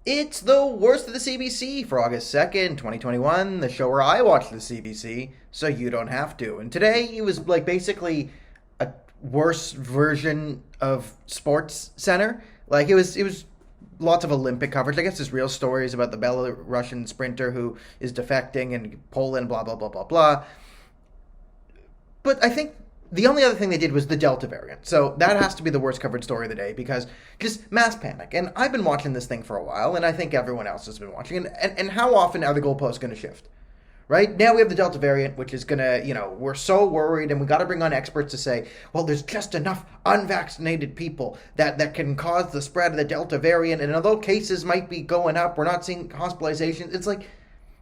It's the worst of the CBC for August 2nd, 2021, the show where I watch the CBC so you don't have to. And today it was like basically a worse version of Sports Center. Like it was lots of Olympic coverage. I guess there's real stories about the Belarusian sprinter who is defecting and Poland, blah blah blah blah blah. But I think the only other thing they did was the Delta variant. So that has to be the worst covered story of the day because just mass panic. And I've been watching this thing for a while, and I think everyone else has been watching. And how often are the goalposts going to shift? Right? Now we have the Delta variant, which is going to, we're so worried, and we got to bring on experts to say, well, there's just enough unvaccinated people that can cause the spread of the Delta variant. And although cases might be going up, we're not seeing hospitalizations. It's like,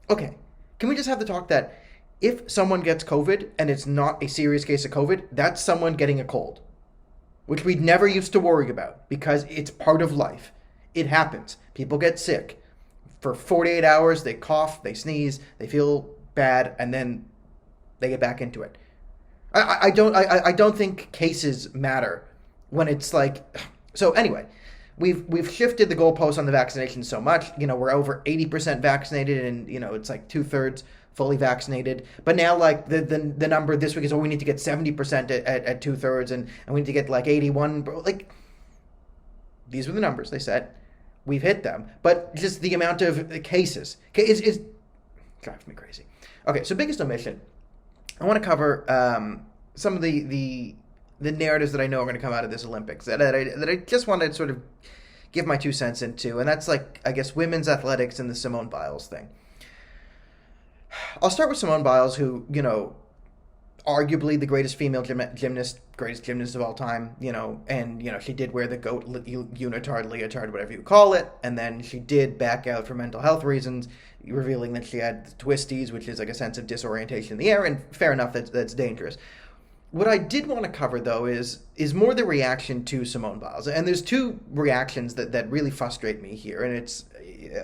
okay, can we just have the talk that if someone gets COVID and it's not a serious case of COVID, that's someone getting a cold, which we never used to worry about because it's part of life. It happens. People get sick. For 48 hours, they cough, they sneeze, they feel bad, and then they get back into it. I don't think cases matter when it's like. So anyway, we've shifted the goalposts on the vaccination so much. We're over 80% vaccinated, and it's like 2/3 fully vaccinated. But now, like the number this week is, we need to get 70% at 2/3, and we need to get like 81. Like, these were the numbers they said. We've hit them, but just the amount of cases is drives me crazy. Okay, so biggest omission. I want to cover some of the narratives that I know are going to come out of this Olympics that I just want to sort of give my 2 cents into, and that's like, I guess, women's athletics and the Simone Biles thing. I'll start with Simone Biles, who, arguably the greatest female gymnast, greatest gymnast of all time, and, she did wear the goat unitard, leotard, whatever you call it, and then she did back out for mental health reasons, revealing that she had twisties, which is like a sense of disorientation in the air, and fair enough, that's dangerous. What I did want to cover, though, is more the reaction to Simone Biles. And there's two reactions that really frustrate me here. And it's,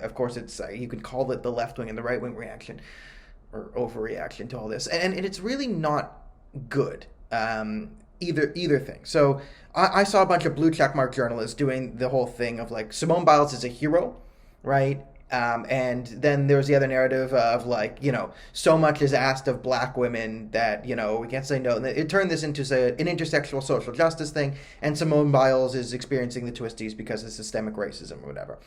of course, you can call it the left wing and the right wing reaction or overreaction to all this. And it's really not good, either thing. So I saw a bunch of blue checkmark journalists doing the whole thing of like, Simone Biles is a hero, right? And then there's the other narrative of like, so much is asked of black women that, we can't say no. And it turned this into, say, an intersectional social justice thing. And Simone Biles is experiencing the twisties because of systemic racism or whatever.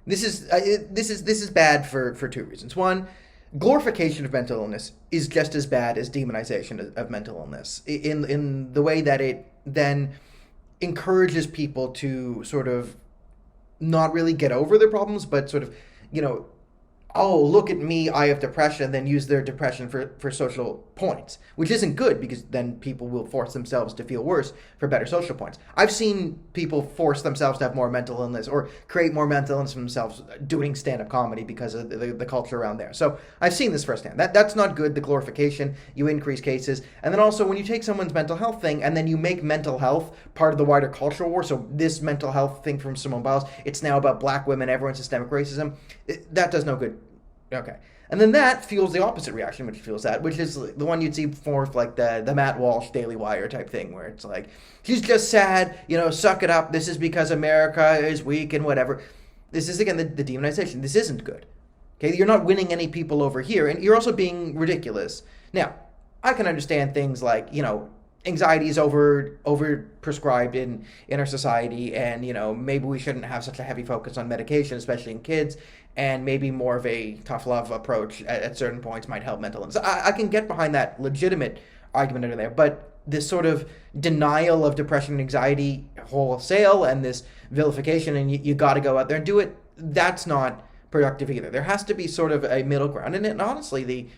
This is bad for two reasons. One, glorification of mental illness is just as bad as demonization of mental illness in the way that it then encourages people to sort of not really get over their problems, but sort of, oh, look at me, I have depression, then use their depression for social points, which isn't good because then people will force themselves to feel worse for better social points. I've seen people force themselves to have more mental illness or create more mental illness for themselves doing stand-up comedy because of the culture around there. So I've seen this firsthand. That's not good, the glorification. You increase cases. And then also when you take someone's mental health thing and then you make mental health part of the wider cultural war, so this mental health thing from Simone Biles, it's now about black women, everyone's systemic racism, that does no good. Okay. And then that fuels the opposite reaction, which is the one you'd see for like the Matt Walsh Daily Wire type thing, where it's like, she's just sad, suck it up, this is because America is weak and whatever. This is, again, the demonization. This isn't good. Okay, you're not winning any people over here, and you're also being ridiculous. Now, I can understand things like, anxiety is over prescribed in our society, and maybe we shouldn't have such a heavy focus on medication, especially in kids, and maybe more of a tough love approach at certain points might help mental illness. I can get behind that legitimate argument under there, but this sort of denial of depression and anxiety wholesale and this vilification and you got to go out there and do it, that's not productive either. There has to be sort of a middle ground, and honestly,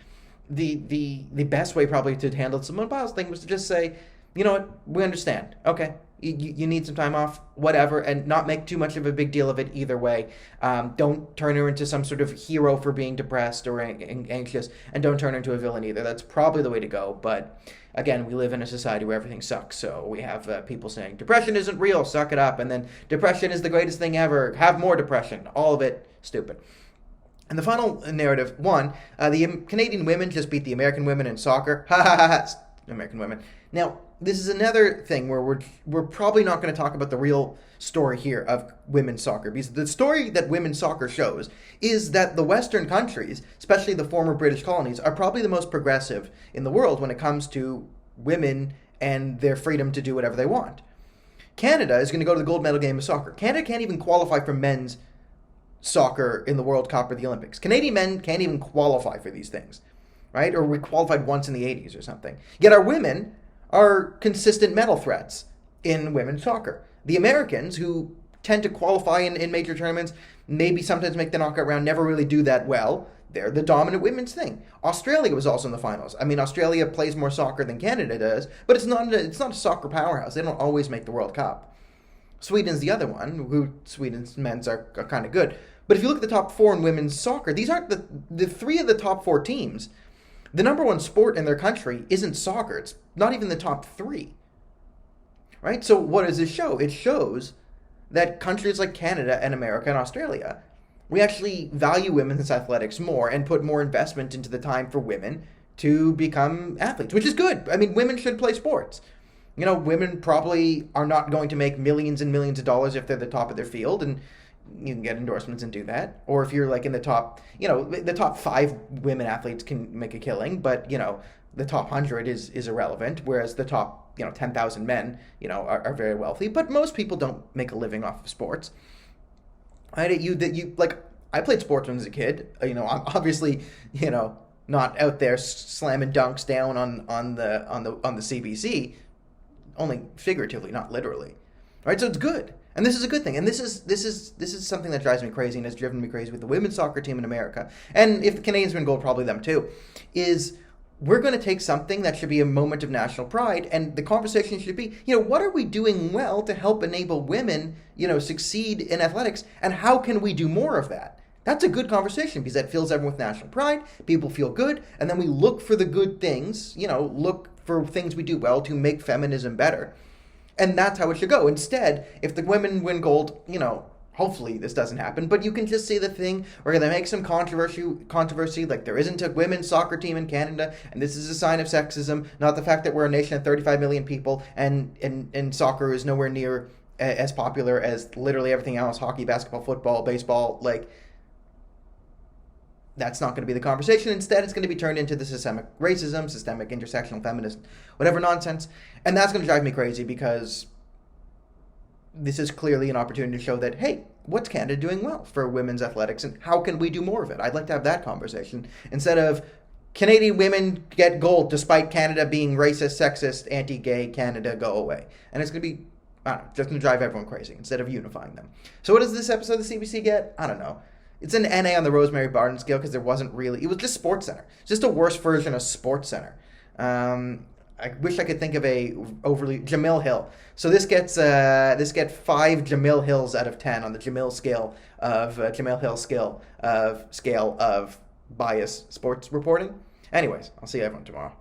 the best way probably to handle the Simone Biles thing was to just say, you know what, we understand. Okay, you need some time off, whatever, and not make too much of a big deal of it either way. Don't turn her into some sort of hero for being depressed or anxious, and don't turn her into a villain either. That's probably the way to go, but again, we live in a society where everything sucks, so we have people saying, depression isn't real, suck it up, and then depression is the greatest thing ever, have more depression, all of it stupid. And the final narrative, one, the Canadian women just beat the American women in soccer. Ha ha ha ha, American women. Now, this is another thing where we're probably not going to talk about the real story here of women's soccer, because the story that women's soccer shows is that the Western countries, especially the former British colonies, are probably the most progressive in the world when it comes to women and their freedom to do whatever they want. Canada is going to go to the gold medal game of soccer. Canada can't even qualify for men's soccer in the World Cup or the Olympics. Canadian men can't even qualify for these things, right? Or we qualified once in the 80s or something. Yet our women are consistent medal threats in women's soccer. The Americans, who tend to qualify in major tournaments, maybe sometimes make the knockout round, never really do that well. They're the dominant women's thing. Australia was also in the finals. I mean, Australia plays more soccer than Canada does, but it's not a soccer powerhouse. They don't always make the World Cup. Sweden's the other one, who Sweden's men's are kind of good. But if you look at the top four in women's soccer, these aren't the three of the top four teams. The number one sport in their country isn't soccer. It's not even the top three. Right? So what does this show? It shows that countries like Canada and America and Australia, we actually value women's athletics more and put more investment into the time for women to become athletes, which is good. I mean, women should play sports. You know, women probably are not going to make millions and millions of dollars if they're the top of their field, and you can get endorsements and do that. Or if you're like in the top, the top 5 women athletes can make a killing, but, the top 100 is irrelevant, whereas the top, 10,000 men, are very wealthy. But most people don't make a living off of sports. Right? I played sports when I was a kid. I'm obviously, not out there slamming dunks down on the CBC, only figuratively, not literally. Right? So it's good. And this is a good thing. And this is something that drives me crazy and has driven me crazy with the women's soccer team in America. And if the Canadians win gold, probably them too. Is we're going to take something that should be a moment of national pride, and the conversation should be, what are we doing well to help enable women, succeed in athletics, and how can we do more of that? That's a good conversation, because that fills everyone with national pride, people feel good, and then we look for the good things, look for things we do well to make feminism better. And that's how it should go. Instead, if the women win gold, hopefully this doesn't happen, but you can just say the thing, we're going to make some controversy, like there isn't a women's soccer team in Canada, and this is a sign of sexism, not the fact that we're a nation of 35 million people, and soccer is nowhere near as popular as literally everything else, hockey, basketball, football, baseball, that's not going to be the conversation. Instead, it's going to be turned into the systemic racism, systemic intersectional feminism, whatever nonsense, and that's going to drive me crazy, because this is clearly an opportunity to show that, hey, what's Canada doing well for women's athletics, and how can we do more of it? I'd like to have that conversation instead of Canadian women get gold despite Canada being racist, sexist, anti-gay, Canada go away. And it's going to be, just going to drive everyone crazy instead of unifying them. So what does this episode of the CBC get? I don't know. It's an NA on the Rosemary Barton scale, because it was just SportsCenter. It's just a worse version of SportsCenter. I wish I could think of a overly Jamil Hill. So this gets 5 Jamil Hills out of 10 on the Jamil Hill scale of bias sports reporting. Anyways, I'll see everyone tomorrow.